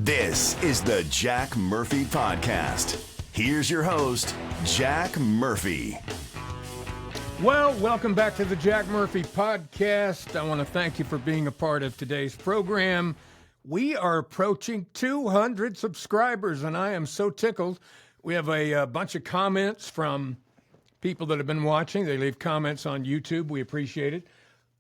This is the Jack Murphy Podcast. Here's your host, Jack Murphy. Well, welcome back to the Jack Murphy Podcast. I want to thank you for being a part of today's program. We are approaching 200 subscribers, and I am so tickled. We have a bunch of comments from people that have been watching. They leave comments on YouTube. We appreciate it.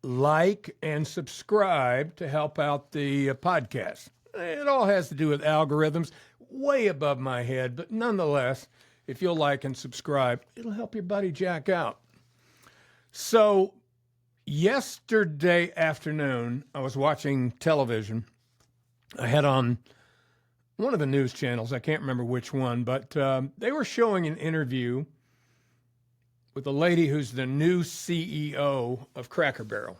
Like and subscribe to help out the podcast. It all has to do with algorithms, way above my head, but nonetheless, if you'll like and subscribe, it'll help your buddy Jack out. So yesterday afternoon, I was watching television. I had on one of the news channels, I can't remember which one, but they were showing an interview with a lady who's the new CEO of Cracker Barrel.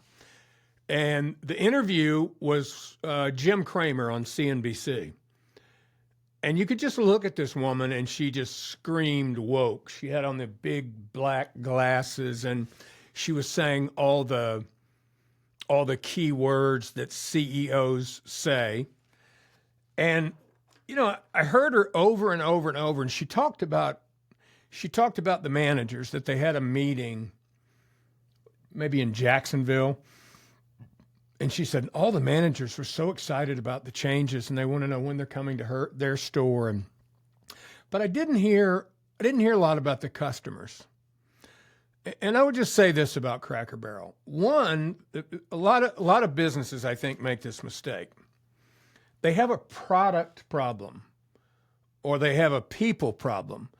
And the interview was Jim Cramer on CNBC. And you could just look at this woman and she just screamed woke. She had on the big black glasses and she was saying all the key words that CEOs say. And, you know, I heard her over and over and over, and she talked about the managers, that they had a meeting maybe in Jacksonville. And she said all the managers were so excited about the changes and they want to know when they're coming to their store. But I didn't hear a lot about the customers. And I would just say this about Cracker Barrel. One, a lot of businesses, I think, make this mistake. They have a product problem or they have a people problem,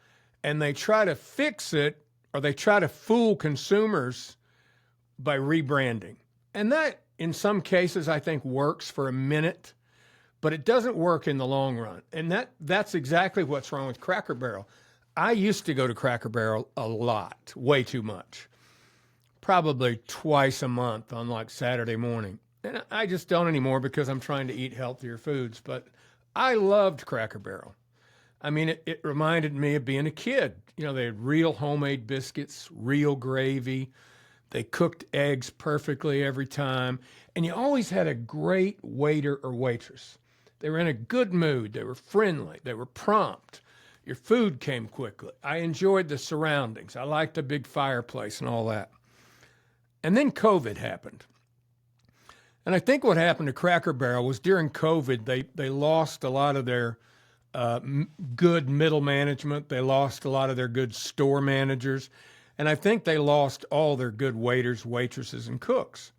and they try to fix it or they try to fool consumers by rebranding. And that, in some cases, I think works for a minute, but it doesn't work in the long run. And that's exactly what's wrong with Cracker Barrel. I used to go to Cracker Barrel a lot, way too much, probably twice a month on like Saturday morning. And I just don't anymore because I'm trying to eat healthier foods. But I loved Cracker Barrel. I mean, it reminded me of being a kid. You know, they had real homemade biscuits, real gravy. They cooked eggs perfectly every time. And you always had a great waiter or waitress. They were in a good mood. They were friendly. They were prompt. Your food came quickly. I enjoyed the surroundings. I liked the big fireplace and all that. And then COVID happened. And I think what happened to Cracker Barrel was during COVID, they lost a lot of their good middle management. They lost a lot of their good store managers. And I think they lost all their good waiters, waitresses, and cooks.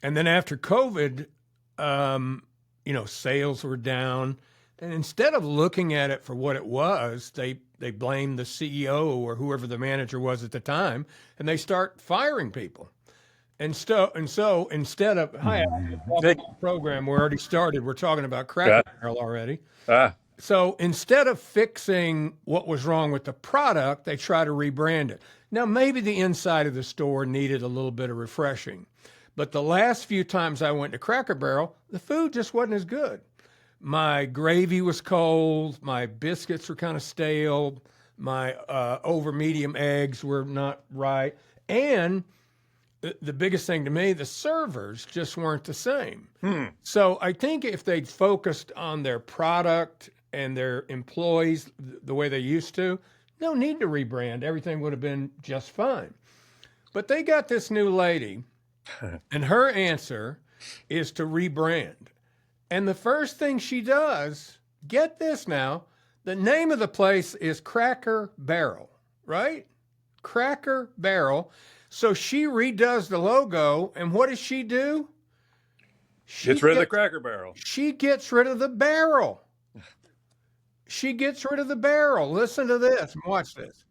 And then after COVID, sales were down. And instead of looking at it for what it was, they blamed the CEO or whoever the manager was at the time, and they start firing people. And so instead of, the program, we already started. We're talking about Cracker Barrel already. So instead of fixing what was wrong with the product, they try to rebrand it. Now, maybe the inside of the store needed a little bit of refreshing, but the last few times I went to Cracker Barrel, the food just wasn't as good. My gravy was cold, my biscuits were kind of stale, my over medium eggs were not right, and the biggest thing to me, the servers just weren't the same. So I think if they'd focused on their product and their employees the way they used to, no need to rebrand. Everything would have been just fine. But they got this new lady, and her answer is to rebrand. And the first thing she does, get this now, the name of the place is Cracker Barrel, right? Cracker Barrel. So she redoes the logo, and what does she do? She gets rid of the Cracker Barrel. She gets rid of the barrel. She gets rid of the barrel. Listen to this and watch this.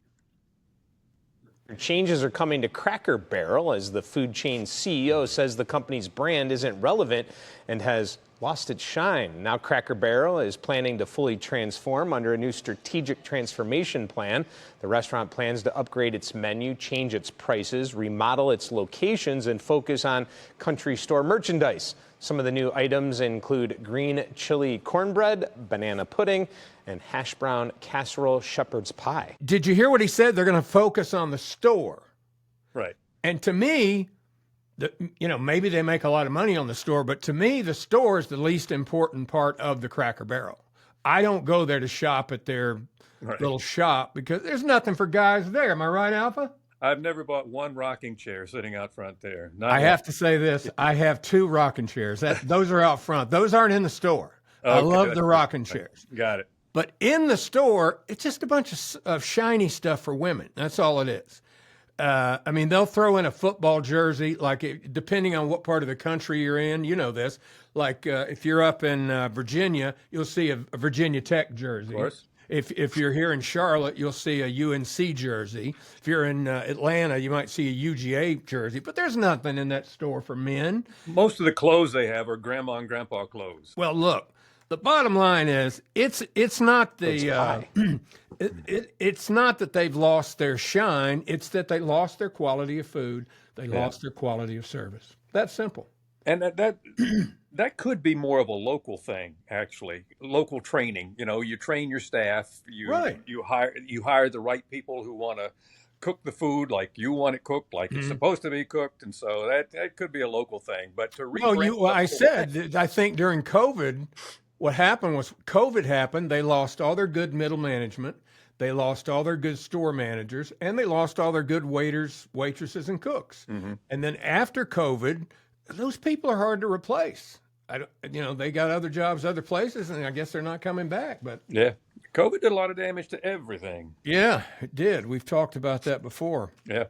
Changes are coming to Cracker Barrel as the food chain CEO says the company's brand isn't relevant and has lost its shine. Now Cracker Barrel is planning to fully transform under a new strategic transformation plan. The restaurant plans to upgrade its menu, change its prices, remodel its locations, and focus on country store merchandise. Some of the new items include green chili cornbread, banana pudding, and hash brown casserole shepherd's pie. Did you hear what he said? They're going to focus on the store. Right. And to me, maybe they make a lot of money on the store, but to me, the store is the least important part of the Cracker Barrel. I don't go there to shop at their little shop because there's nothing for guys there. Am I right, Alpha? I've never bought one rocking chair sitting out front there. I have to say this. I have 2 rocking chairs. Those are out front. Those aren't in the store. Okay, I love the rocking chairs. Got it. But in the store, it's just a bunch of shiny stuff for women. That's all it is. They'll throw in a football jersey, depending on what part of the country you're in. You know this. If you're up in Virginia, you'll see a Virginia Tech jersey. Of course. If you're here in Charlotte, you'll see a UNC jersey. If you're in Atlanta, you might see a UGA jersey. But there's nothing in that store for men. Most of the clothes they have are grandma and grandpa clothes. Well, look, the bottom line is it's not the it's not that they've lost their shine. It's that they lost their quality of food. They lost their quality of service. That's simple. And that could be more of a local thing, actually. Local training. You train your staff. You hire the right people who want to cook the food like you want it cooked, like it's supposed to be cooked, and so that could be a local thing. But to I think during COVID, what happened was COVID happened. They lost all their good middle management. They lost all their good store managers, and they lost all their good waiters, waitresses, and cooks. Mm-hmm. And then after COVID, those people are hard to replace. They got other jobs, other places, and I guess they're not coming back. But yeah, COVID did a lot of damage to everything. Yeah, it did. We've talked about that before. Yeah.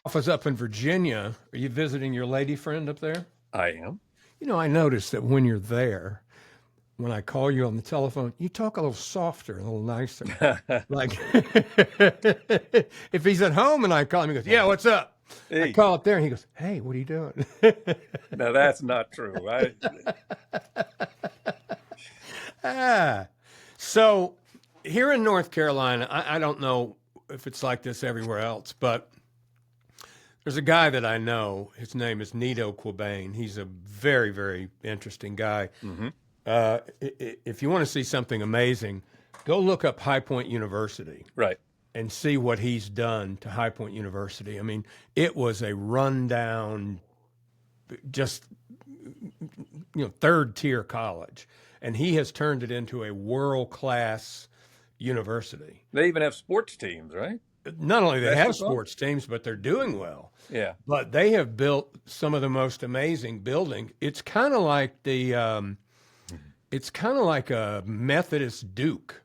Alpha's up in Virginia. Are you visiting your lady friend up there? I am. I noticed that when you're there, when I call you on the telephone, you talk a little softer, a little nicer. If he's at home and I call him, he goes, "Yeah, what's up?" Hey. I call up there and he goes, "Hey, what are you doing?" No, that's not true. So here in North Carolina, I don't know if it's like this everywhere else, but there's a guy that I know. His name is Nito Quabain. He's a very, very interesting guy. Mm-hmm. If you want to see something amazing, go look up High Point University. Right. And see what he's done to High Point University. I mean, it was a rundown, just, third-tier college. And he has turned it into a world-class university. They even have sports teams, right? Not only they have sports teams, but they're doing well. Yeah. But they have built some of the most amazing buildings. It's kind of like it's kind of like a Methodist Duke.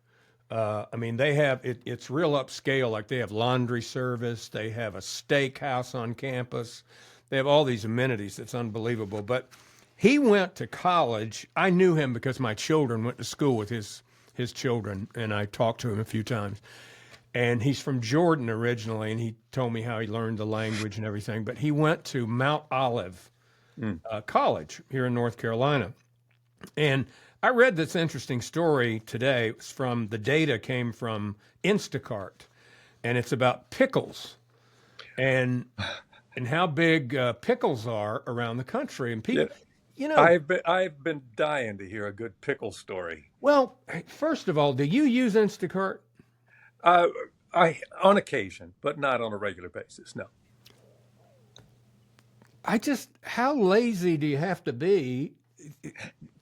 They have it's real upscale. Like they have laundry service, they have a steakhouse on campus, they have all these amenities. It's unbelievable. But he went to college. I knew him because my children went to school with his children, and I talked to him a few times. And he's from Jordan originally, and he told me how he learned the language and everything. But he went to Mount Olive College here in North Carolina, and I read this interesting story today. It's from the data came from Instacart, and it's about pickles and how big pickles are around the country. And people, I've been dying to hear a good pickle story. Well, first of all, do you use Instacart? On occasion, but not on a regular basis. No. How lazy do you have to be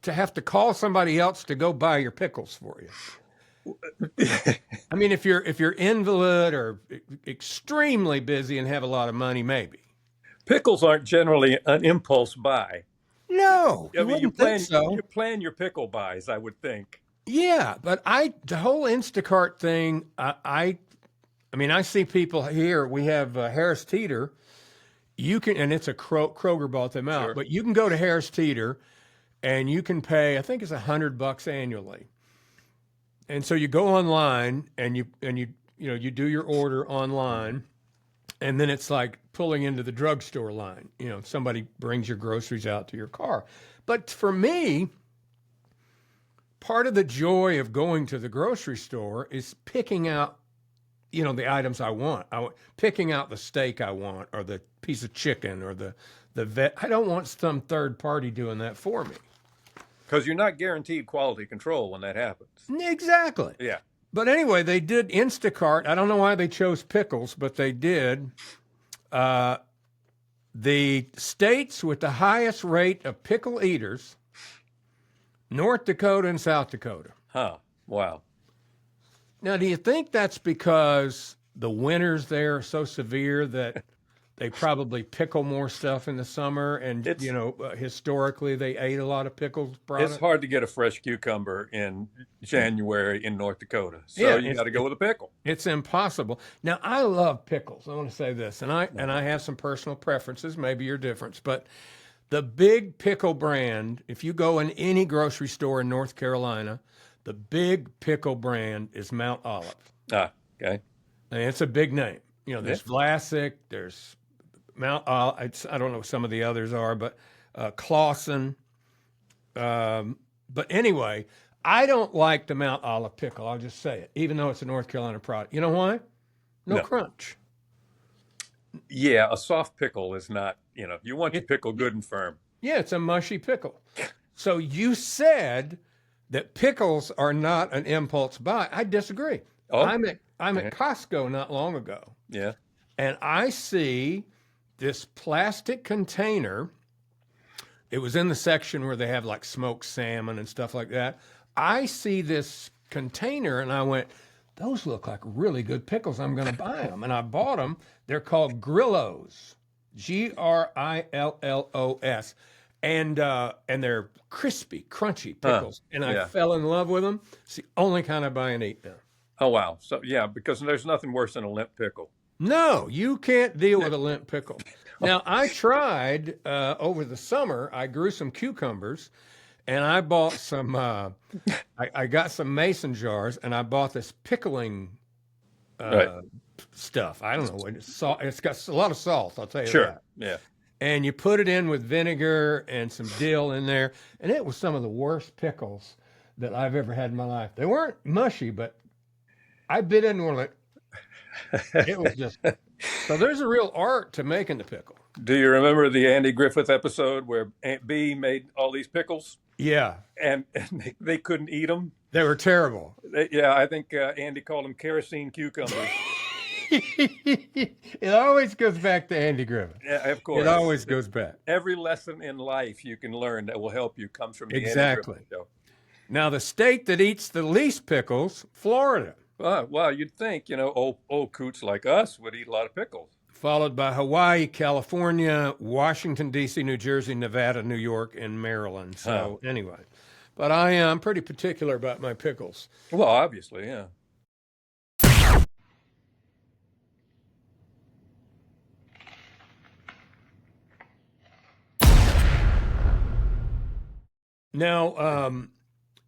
to have to call somebody else to go buy your pickles for you? I mean, if you're invalid or extremely busy and have a lot of money, maybe. Pickles aren't generally an impulse buy. No, you plan your pickle buys, I would think. Yeah, but the whole Instacart thing, I see people here. We have Harris Teeter. You can, and it's a Kroger bought them out, but you can go to Harris Teeter. And you can pay, I think it's $100 annually. And so you go online and you do your order online, and then it's like pulling into the drugstore line. Somebody brings your groceries out to your car. But for me, part of the joy of going to the grocery store is picking out, the items I want. Picking out the steak I want, or the piece of chicken, or the vet. I don't want some third party doing that for me. Because you're not guaranteed quality control when that happens. Exactly. Yeah. But anyway, they did Instacart. I don't know why they chose pickles, but they did. The states with the highest rate of pickle eaters, North Dakota and South Dakota. Huh. Wow. Now, do you think that's because the winters there are so severe that they probably pickle more stuff in the summer, and historically they ate a lot of pickles products? It's hard to get a fresh cucumber in January in North Dakota, so you got to go with a pickle. It's impossible. Now, I love pickles. I want to say this, and I have some personal preferences. Maybe you're different, but the big pickle brand, if you go in any grocery store in North Carolina, the big pickle brand is Mount Olive. Ah, okay. And it's a big name. There's Vlasic, there's Mount Olive. I don't know what some of the others are, but Clausen. But anyway, I don't like the Mount Olive pickle. I'll just say it, even though it's a North Carolina product. You know why? No crunch. Yeah, a soft pickle is not, you want your pickle good and firm. Yeah, it's a mushy pickle. So you said that pickles are not an impulse buy. I disagree. Oh. I'm at Costco not long ago. Yeah. And I see this plastic container. It was in the section where they have like smoked salmon and stuff like that. I see this container and I went, those look like really good pickles. I'm going to buy them. And I bought them. They're called Grillos, Grillos. And they're crispy, crunchy pickles. And I fell in love with them. It's the only kind I buy and eat now. Oh, wow. So, yeah, because there's nothing worse than a limp pickle. No, you can't deal with a limp pickle. Now, I tried over the summer, I grew some cucumbers, and I bought some, I got some mason jars, and I bought this pickling stuff. I don't know what it's salt. It's got a lot of salt, I'll tell you that. Yeah. And you put it in with vinegar and some dill in there, and it was some of the worst pickles that I've ever had in my life. They weren't mushy, but I bit into it. It was just so. There's a real art to making the pickle. Do you remember the Andy Griffith episode where Aunt Bee made all these pickles? Yeah, and they couldn't eat them. They were terrible. I think Andy called them kerosene cucumbers. It always goes back to Andy Griffith. Yeah, of course. It always goes back. Every lesson in life you can learn that will help you comes from the Andy Griffith show. Now, the state that eats the least pickles, Florida. Well, you'd think, old coots like us would eat a lot of pickles. Followed by Hawaii, California, Washington, D.C., New Jersey, Nevada, New York, and Maryland. So anyway, but I am pretty particular about my pickles. Well, obviously, yeah. Now,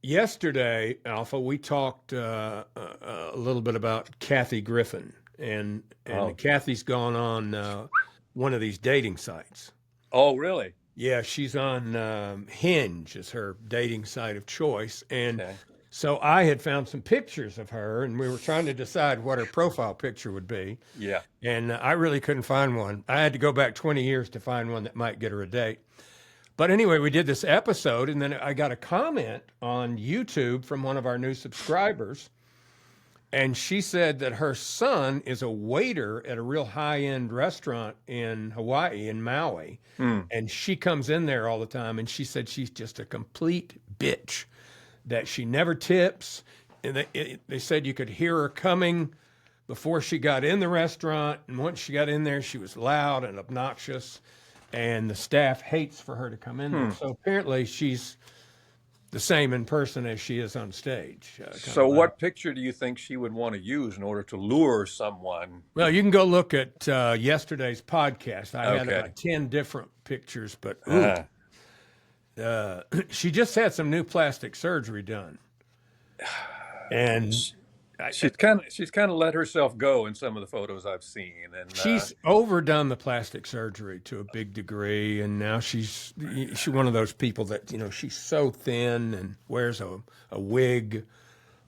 yesterday, Alpha, we talked a little bit about Kathy Griffin, and Kathy's gone on one of these dating sites. Oh, really? Yeah, she's on Hinge as her dating site of choice, and so I had found some pictures of her, and we were trying to decide what her profile picture would be. Yeah. And I really couldn't find one. I had to go back 20 years to find one that might get her a date. But anyway, we did this episode, and then I got a comment on YouTube from one of our new subscribers, and she said that her son is a waiter at a real high-end restaurant in Hawaii, in Maui, and she comes in there all the time, and she said she's just a complete bitch, that she never tips, and they said you could hear her coming before she got in the restaurant, and once she got in there, she was loud and obnoxious, and the staff hates for her to come in there. So apparently she's the same in person as she is on stage. So what picture do you think she would want to use in order to lure someone? Well, you can go look at yesterday's podcast. I had about 10 different pictures, but she just had some new plastic surgery done. And she's kind of let herself go in some of the photos I've seen, and she's overdone the plastic surgery to a big degree, and now she's one of those people that she's so thin and wears a wig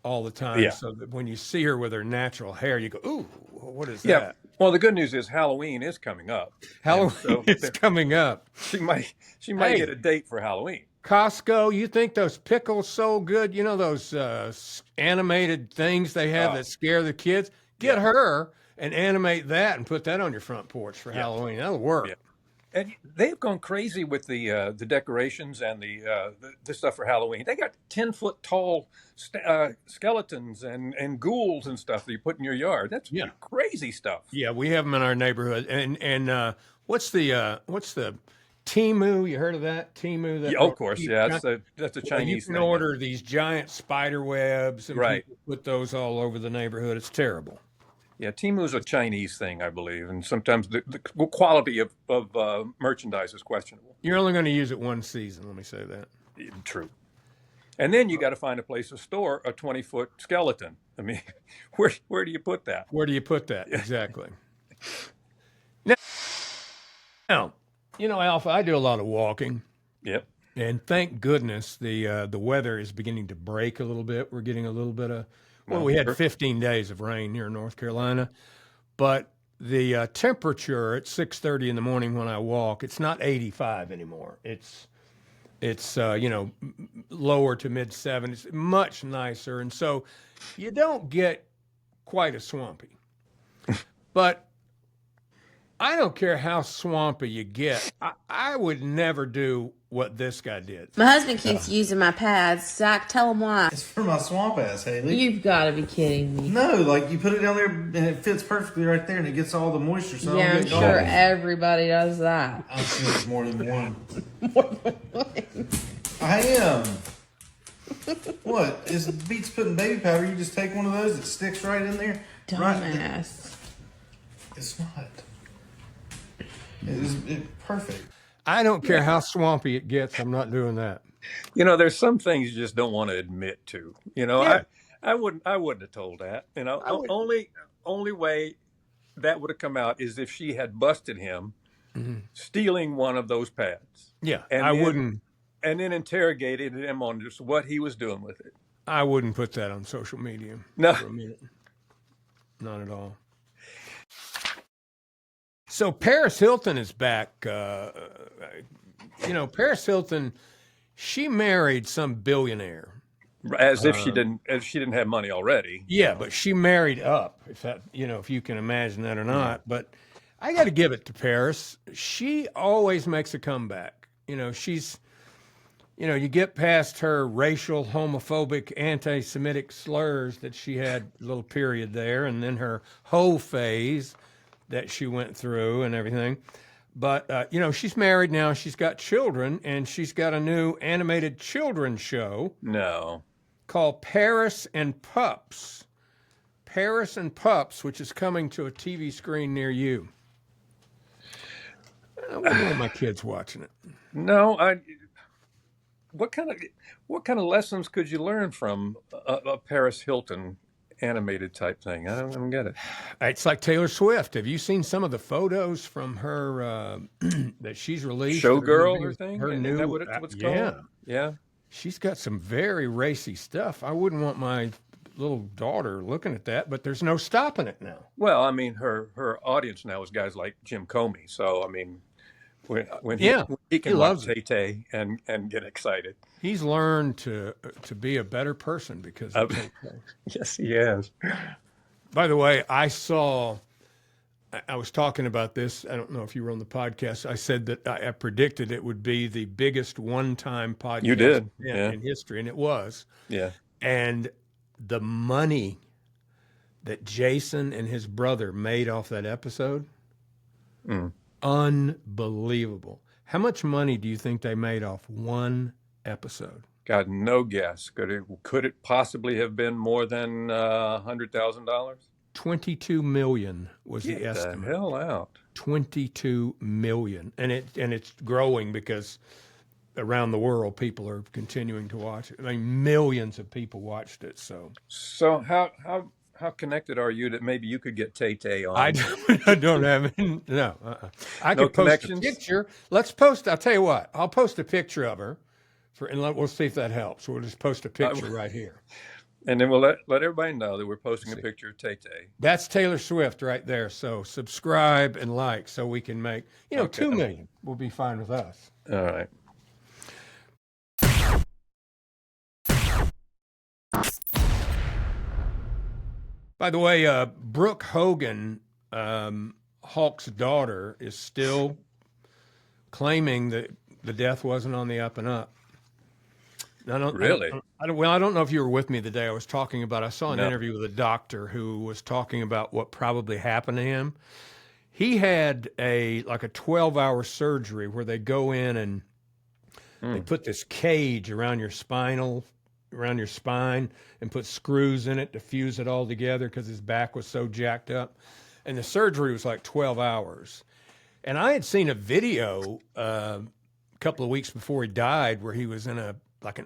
all the time, so that when you see her with her natural hair, you go, "Ooh, what is that?" Well, the good news is Halloween is coming up. Halloween is coming up. She might get a date for Halloween. Costco, you think those pickles so good? Those animated things they have that scare the kids? Get her and animate that and put that on your front porch for Halloween. That'll work. Yeah. And they've gone crazy with the decorations and the stuff for Halloween. They got 10-foot tall skeletons and ghouls and stuff that you put in your yard. That's crazy stuff. Yeah, we have them in our neighborhood. And what's the Temu? You heard of that? Temu? Yeah, of course. Yeah, that's a Chinese thing. You can thing. order these giant spider webs and right. people put those all over the neighborhood. It's terrible. Yeah, Temu's a Chinese thing, I believe, and sometimes the quality of merchandise is questionable. You're only going to use it one season, let me say that. True. And then you got to find a place to store a 20-foot skeleton. I mean, where do you put that? Where do you put that? Exactly. Now, Alpha, I do a lot of walking. Yep. And thank goodness the weather is beginning to break a little bit. We're getting a little bit of, we had 15 days of rain here in North Carolina, but the temperature at 6:30 in the morning when I walk, it's not 85 anymore. It's lower to mid 70s, much nicer. And so you don't get quite as swampy. But I don't care how swampy you get. I would never do what this guy did. My husband keeps using my pads. Zach, tell him why. It's for my swamp ass, Haley. You've got to be kidding me. No, like you put it down there and it fits perfectly right there and it gets all the moisture. So yeah, I'm sure everybody does that. I'm sure it's more than one. More than one. I am. What? It beats putting baby powder. You just take one of those, it sticks right in there. Dumbass. It's not. It's perfect. I don't care how swampy it gets. I'm not doing that. There's some things you just don't want to admit to. Yeah. I wouldn't have told that. Only way that would have come out is if she had busted him stealing one of those pads. Yeah, and wouldn't. And then interrogated him on just what he was doing with it. I wouldn't put that on social media. No. For a minute. Not at all. So Paris Hilton is back. Paris Hilton, she married some billionaire. As if she didn't have money already. Yeah, but she married up. If you can imagine that or not. But I got to give it to Paris. She always makes a comeback. She's. You get past her racial, homophobic, anti-Semitic slurs that she had a little period there, and then her hoe phase that she went through and everything. But, she's married now. She's got children, and she's got a new animated children's show. No. Called Paris and Pups. Paris and Pups, which is coming to a TV screen near you. I wouldn't want my kids watching it. No, What kind of lessons could you learn from a Paris Hilton animated type thing? I don't get it. It's like Taylor Swift. Have you seen some of the photos from her that she's released? Showgirl or thing? Her new, is that what's called? Yeah. She's got some very racy stuff. I wouldn't want my little daughter looking at that, but there's no stopping it now. Well, I mean, her audience now is guys like Jim Comey. So, I mean, when he can watch Tay-Tay and get excited. He's learned to be a better person because of Tay-Tay. Yes, he has. By the way, I was talking about this. I don't know if you were on the podcast. I said that I predicted it would be the biggest one-time podcast you did. in history, and it was. Yeah. And the money that Jason and his brother made off that episode, unbelievable. How much money do you think they made off one episode? God, no guess. Could it possibly have been more than $100,000? 22 million was the estimate. Get the hell out. 22 million, and it's growing because around the world people are continuing to watch it. I mean, millions of people watched it. So how connected are you that maybe you could get Tay-Tay on? I don't have no. I could post a picture. Let's post. I'll tell you what. I'll post a picture of her, we'll see if that helps. We'll just post a picture right here, and then we'll let everybody know that we're posting a picture of Tay-Tay. That's Taylor Swift right there. So subscribe and like so we can make 2 million. We'll be fine with us. All right. By the way, Brooke Hogan Hulk's daughter is still claiming that the death wasn't on the up and up. Really? I don't know if you were with me the day I was talking about. I saw an No. interview with a doctor who was talking about what probably happened to him. He had a 12-hour surgery where they go in and they put this cage around your spine and put screws in it to fuse it all together because his back was so jacked up. And the surgery was like 12 hours. And I had seen a video a couple of weeks before he died where he was in an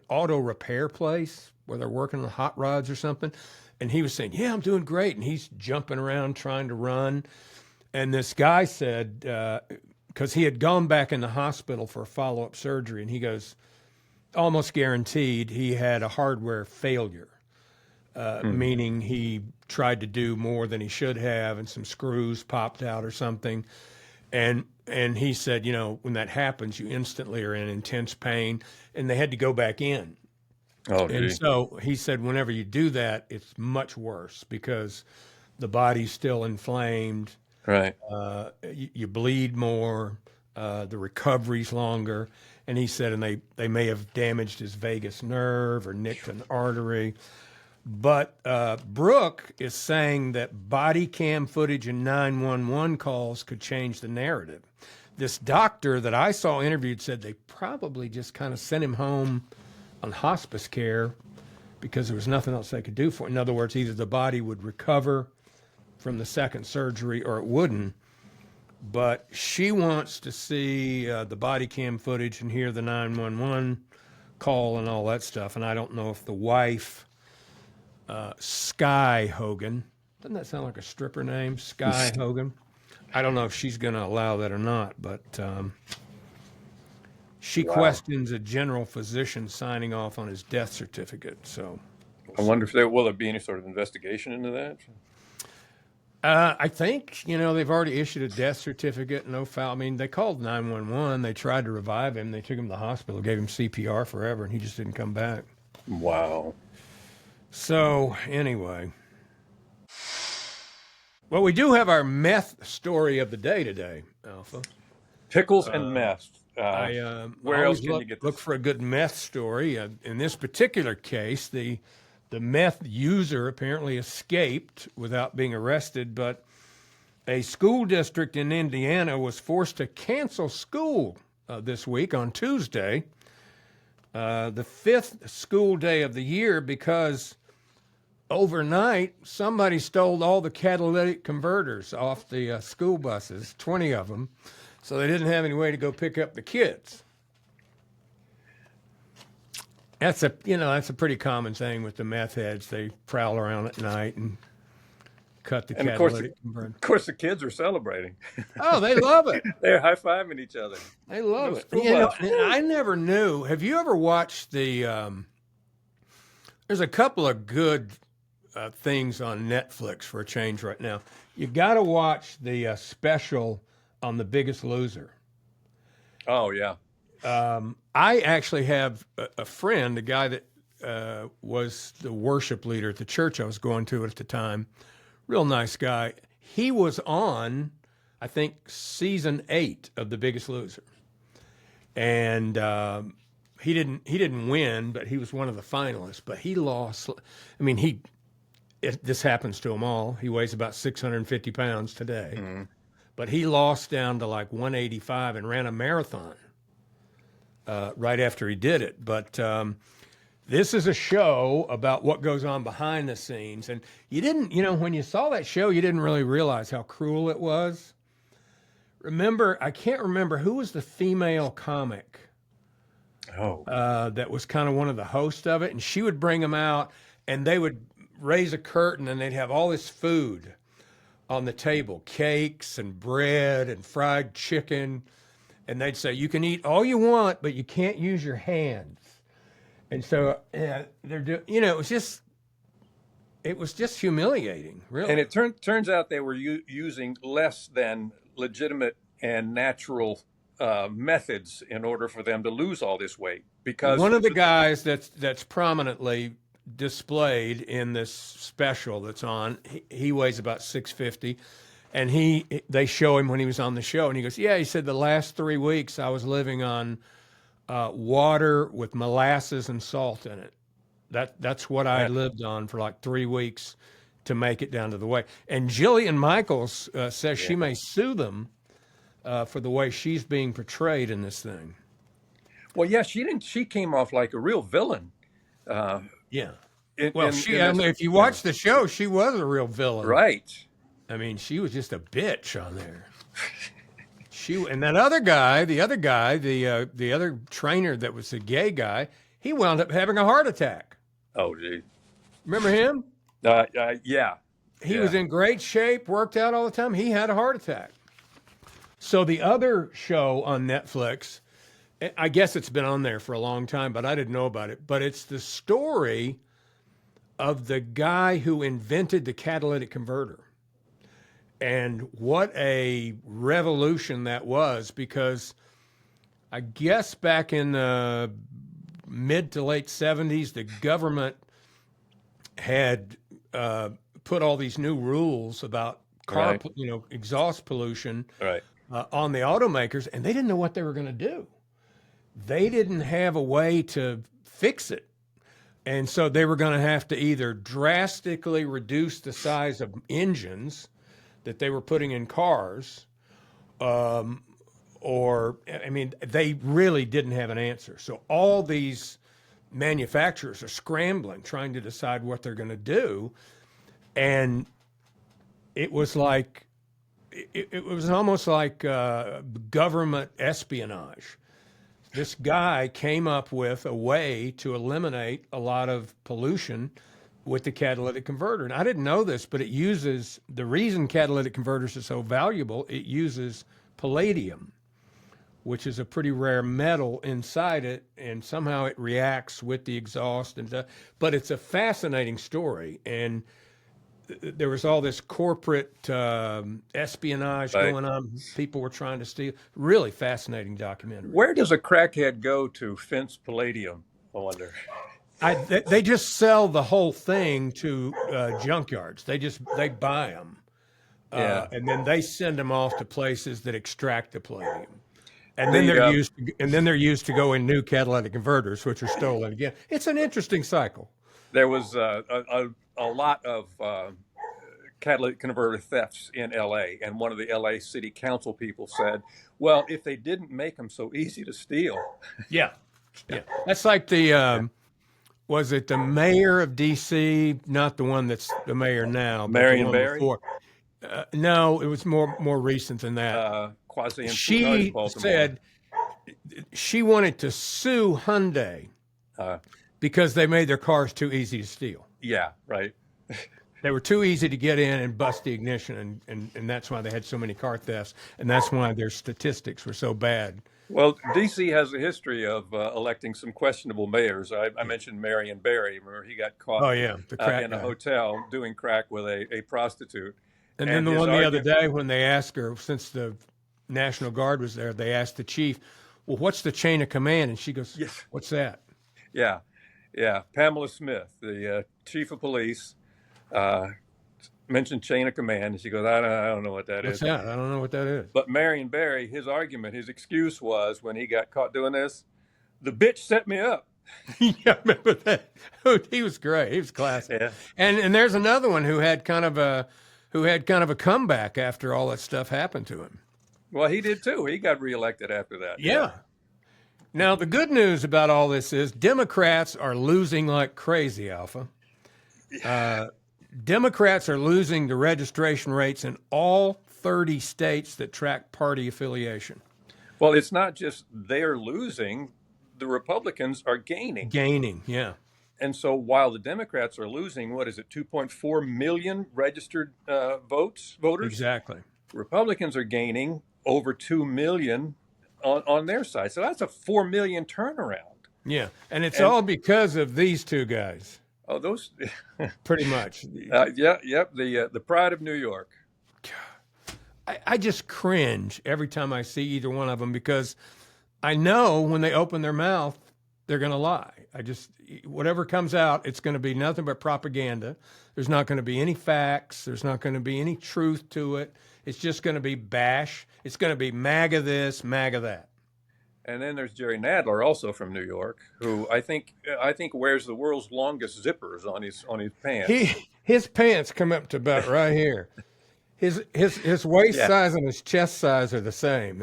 auto repair place where they're working on hot rods or something. And he was saying, yeah, I'm doing great. And he's jumping around trying to run. And this guy said, because he had gone back in the hospital for a follow-up surgery, and he goes, almost guaranteed he had a hardware failure, meaning he tried to do more than he should have, and some screws popped out or something. And he said, when that happens, you instantly are in intense pain, and they had to go back in. Oh, And gee. so he said, whenever you do that, it's much worse because the body's still inflamed. Right. You bleed more, the recovery's longer. And he said, and they may have damaged his vagus nerve or nicked an artery. But Brooke is saying that body cam footage and 911 calls could change the narrative. This doctor that I saw interviewed said they probably just kind of sent him home on hospice care because there was nothing else they could do for him. In other words, either the body would recover from the second surgery or it wouldn't. But she wants to see the body cam footage and hear the 911 call and all that stuff. And I don't know if the wife, Sky Hogan, doesn't that sound like a stripper name? Sky Hogan. I don't know if she's going to allow that or not, but she questions a general physician signing off on his death certificate. So I wonder if will there be any sort of investigation into that? I think, they've already issued a death certificate, no foul. I mean, they called 911. They tried to revive him. They took him to the hospital, gave him CPR forever, and he just didn't come back. Wow. So, anyway. Well, we do have our meth story of the day today, Alpha. Pickles and meth. Where else always can you get this? look for a good meth story. In this particular case, the meth user apparently escaped without being arrested, but a school district in Indiana was forced to cancel school this week on Tuesday, the fifth school day of the year, because overnight somebody stole all the catalytic converters off the school buses, 20 of them, so they didn't have any way to go pick up the kids. That's a pretty common thing with the meth heads. They prowl around at night and cut the catalytic converter. Of course, the kids are celebrating. Oh, they love it. They're high-fiving each other. They love Those it. school bus. I never knew. Have you ever watched the? There's a couple of good things on Netflix for a change right now. You got to watch the special on The Biggest Loser. Oh yeah. I actually have a friend, a guy that was the worship leader at the church I was going to at the time. Real nice guy. He was on, I think, season 8 of The Biggest Loser, and he didn't win, but he was one of the finalists. But he lost. I mean, this happens to him all. He weighs about 650 pounds today, but he lost down to like 185 and ran a marathon right after he did it. But this is a show about what goes on behind the scenes. And you didn't, when you saw that show, you didn't really realize how cruel it was. I can't remember who was the female comic that was kind of one of the hosts of it. And she would bring them out and they would raise a curtain and they'd have all this food on the table, cakes and bread and fried chicken. And they'd say, you can eat all you want, but you can't use your hands. And so it was just humiliating, really. And it turns out they were using less than legitimate and natural methods in order for them to lose all this weight. Because one of the guys that's prominently displayed in this special that's on, he weighs about 650, And they show him when he was on the show, and he goes, yeah, he said the last 3 weeks I was living on water with molasses and salt in it. That's what I lived on for like 3 weeks to make it down to the way. And Jillian Michaels says she may sue them for the way she's being portrayed in this thing. Well, yeah, she didn't. She came off like a real villain. Yeah. Well, if you watch the show, she was a real villain. Right. I mean, she was just a bitch on there. And that other guy, the other trainer that was a gay guy, he wound up having a heart attack. Oh, gee. Remember him? Yeah. He was in great shape, worked out all the time. He had a heart attack. So the other show on Netflix, I guess it's been on there for a long time, but I didn't know about it. But it's the story of the guy who invented the catalytic converter. And what a revolution that was, because I guess back in the mid to late 70s, the government had put all these new rules about exhaust pollution on the automakers, and they didn't know what they were going to do. They didn't have a way to fix it. And so they were going to have to either drastically reduce the size of engines that they were putting in cars, they really didn't have an answer. So all these manufacturers are scrambling, trying to decide what they're going to do. And it was like, it was almost like government espionage. This guy came up with a way to eliminate a lot of pollution with the catalytic converter. And I didn't know this, but the reason catalytic converters are so valuable, it uses palladium, which is a pretty rare metal inside it, and somehow it reacts with the exhaust and stuff. But it's a fascinating story, and there was all this corporate espionage going on. People were trying to steal. Really fascinating documentary. Where does a crackhead go to fence palladium, I wonder? They just sell the whole thing to junkyards. They buy them, and then they send them off to places that extract the palladium, and then they're used to go in new catalytic converters, which are stolen again. It's an interesting cycle. There was a lot of catalytic converter thefts in L.A., and one of the L.A. City Council people said, "Well, if they didn't make them so easy to steal." Yeah. That's like the. Was it the mayor of D.C., not the one that's the mayor now? Marion Barry? No, it was more recent than that. She said she wanted to sue Hyundai because they made their cars too easy to steal. Yeah, right. They were too easy to get in and bust the ignition, and that's why they had so many car thefts, and that's why their statistics were so bad. Well, D.C. has a history of electing some questionable mayors. I mentioned Marion Barry. Remember, he got caught in a hotel doing crack with a prostitute. And then the one the other day when they asked her, since the National Guard was there, they asked the chief, well, what's the chain of command? And she goes, yes. What's that? Yeah. Pamela Smith, the chief of police, mentioned chain of command, and she goes, I don't know what that is. What's that? I don't know what that is. But Marion Barry, his excuse was, when he got caught doing this, the bitch set me up. Yeah, I remember that. He was great. He was classic. Yeah. And there's another one who had kind of a comeback after all that stuff happened to him. Well, he did too. He got reelected after that. Yeah. Now, the good news about all this is Democrats are losing like crazy, Alpha. Democrats are losing the registration rates in all 30 states that track party affiliation. Well, it's not just they're losing, the Republicans are gaining. Gaining, yeah. And so while the Democrats are losing, 2.4 million registered voters? Exactly. Republicans are gaining over 2 million on their side. So that's a 4 million turnaround. Yeah, and it's all because of these two guys. Oh, those pretty much. The pride of New York. I just cringe every time I see either one of them, because I know when they open their mouth, they're going to lie. Whatever comes out, it's going to be nothing but propaganda. There's not going to be any facts. There's not going to be any truth to it. It's just going to be bash. It's going to be MAGA this, MAGA that. And then there's Jerry Nadler, also from New York, who I think wears the world's longest zippers on his pants. His pants come up to about right here. His waist size and his chest size are the same.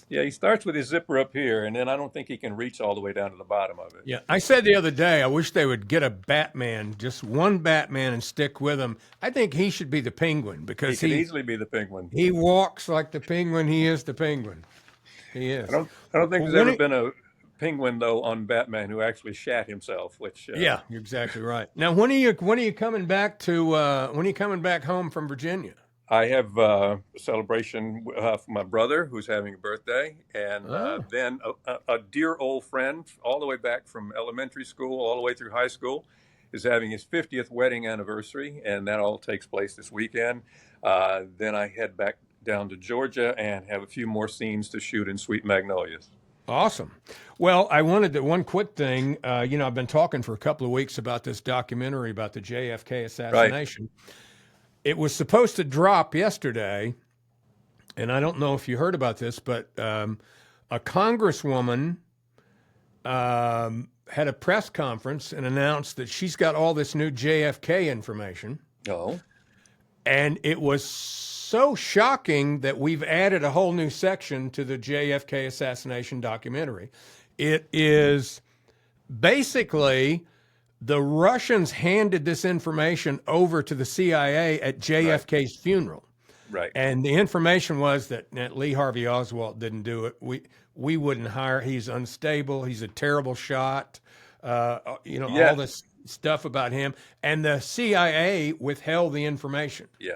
He starts with his zipper up here, and then I don't think he can reach all the way down to the bottom of it. Yeah, I said the other day, I wish they would get a Batman, just one Batman, and stick with him. I think he should be the Penguin because he could easily be the Penguin. He walks like the Penguin. He is the Penguin. He is. I don't think there's ever been a Penguin though on Batman who actually shat himself. Which yeah, you're exactly right. Now, when are you coming back to? When are you coming back home from Virginia? I have a celebration for my brother who's having a birthday, and then a dear old friend all the way back from elementary school all the way through high school is having his 50th wedding anniversary, and that all takes place this weekend. Then I head back down to Georgia and have a few more scenes to shoot in Sweet Magnolias. Awesome. Well, I wanted to, one quick thing. I've been talking for a couple of weeks about this documentary about the JFK assassination. Right. It was supposed to drop yesterday, and I don't know if you heard about this, but a congresswoman had a press conference and announced that she's got all this new JFK information. Oh. And it was so shocking that we've added a whole new section to the JFK assassination documentary. It is basically the Russians handed this information over to the CIA at JFK's funeral. Right. And the information was that Lee Harvey Oswald didn't do it. We wouldn't hire. He's unstable. He's a terrible shot. All this stuff about him. And the CIA withheld the information. Yeah.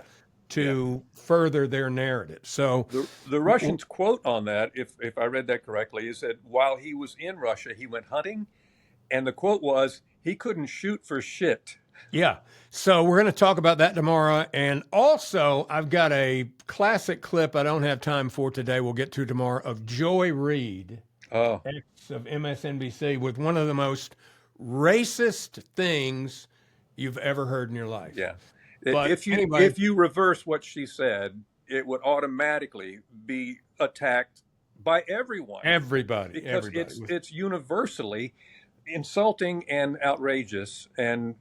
To further their narrative. So the Russians quote on that, if I read that correctly, is that while he was in Russia, he went hunting, and the quote was, he couldn't shoot for shit. Yeah. So we're going to talk about that tomorrow. And also, I've got a classic clip I don't have time for today. We'll get to tomorrow of Joy Reid, ex of MSNBC, with one of the most racist things you've ever heard in your life. Yeah. But if you reverse what she said, it would automatically be attacked by everyone. Everybody. Because it's universally insulting and outrageous, and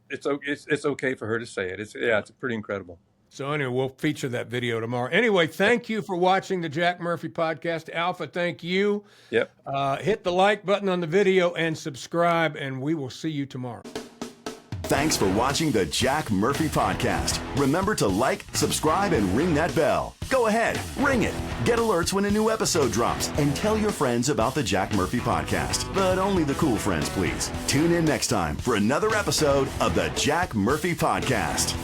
it's okay for her to say it. It's pretty incredible. So anyway, we'll feature that video tomorrow. Anyway, thank you for watching the Jack Murphy Podcast. Alpha, thank you. Yep. Hit the like button on the video and subscribe, and we will see you tomorrow. Thanks for watching the Jack Murphy Podcast. Remember to like, subscribe, and ring that bell. Go ahead, ring it. Get alerts when a new episode drops, and tell your friends about the Jack Murphy Podcast. But only the cool friends, please. Tune in next time for another episode of the Jack Murphy Podcast.